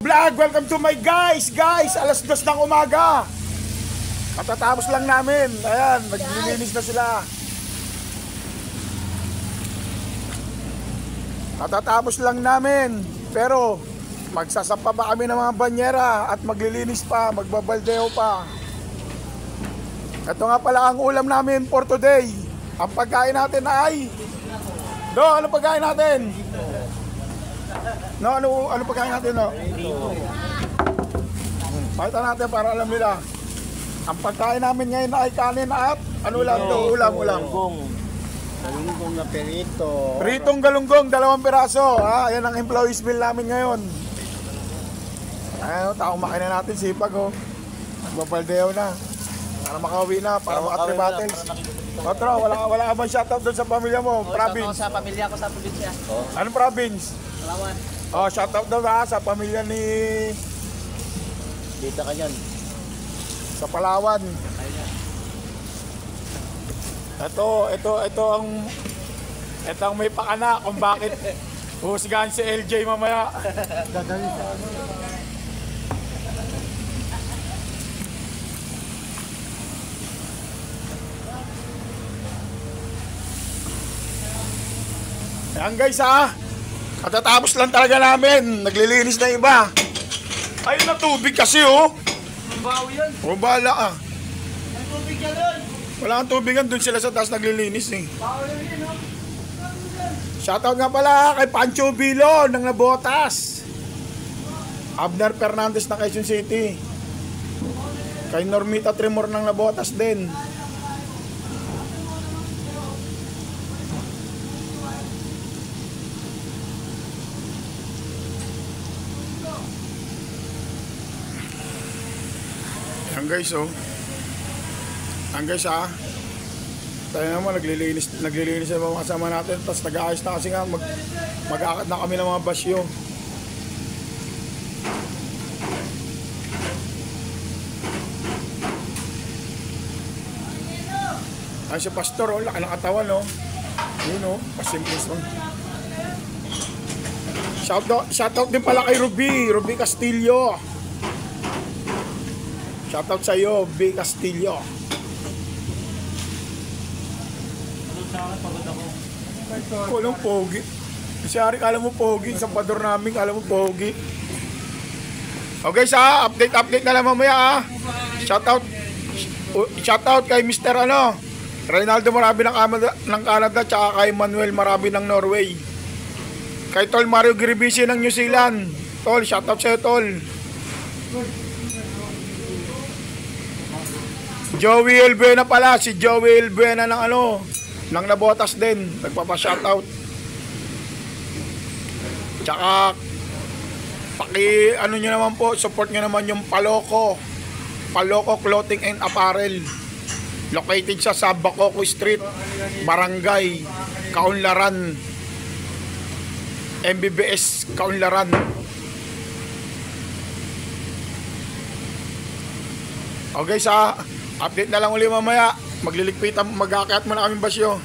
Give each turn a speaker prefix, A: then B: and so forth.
A: Vlog. Welcome to my guys. Alas 2 ng umaga. Katatapos lang namin. Ayan, naglilinis na sila. Katatapos lang namin. Pero magsasapa pa kami ng mga banyera at maglilinis pa, magbabaldeo pa. Ito nga pala ang ulam namin for today. Ang pagkain natin ay ano pagkain natin? Ano pagkain natin, no? Pakita natin para alam nila. Ang pagkain namin ngayon ay kanin at ano lang to? Ulam.
B: Galunggong na perito.
A: Pritong galunggong, 2 piraso. Ayan ang employees bill namin ngayon. Ayun, taong makina natin, sipag oh. Nagbabaldeo na. Para makauwi na, para maka-3 battles. Otro, wala ka bang shoutout doon sa pamilya mo? Province?
C: Sa pamilya ko sa probinsya.
A: Anong province?
C: Palawan.
A: Shoutout daw sa pamilya ni...
B: Dita ka yan.
A: Sa Palawan. Ito ang may pakana kung bakit husgahan si LJ mamaya.
B: Dadali sa ano.
A: Ayan guys katatapos lang talaga namin. Naglilinis na iba. Ayun na tubig kasi oh.
C: Bawi yan.
A: O bahala
C: Ang tubig yan doon.
A: Wala kang tubigan, dun sila sa taas naglilinis eh.
C: Bawi yan, no?
A: Shoutout nga pala kay Pancho Bilo ng Nabotas. Abner Fernandez ng Quezon City. Kay Normita Tremor ng Nabotas din. Ang guys Ang guys tayo naman naglilinis na mga kasama natin. Tapos nag-aayos na kasi nga mag-aakit na kami ng mga basyo. Ay si Pastor laki ng katawan yun pasimplis mo. Shoutout din pala kay Ruby Castillo. Shoutout sa iyo, B. Castillo. Walang pogi. Kasi Ari, alam mo pogi. Sa pador namin, alam mo pogi. Okay update na lang mamaya Shoutout kay Mr. Reynaldo Marabi ng Canada, tsaka kay Manuel Marabi ng Norway. Kay Tol Mario Gribisi ng New Zealand. Tol, shoutout sa'yo Tol. Joey Elbuena pala, si Joey Elbuena ng ng Nabotas din, nagpapa-shoutout. Tsaka nyo naman po, support nyo naman yung Paloco Clothing and Apparel. Located sa Bacoco Street, Barangay Kaunlaran, MBBS Kaunlaran. Okay update na lang uli mamaya. Magliligpitan, mag-aakyat muna kaming basyo.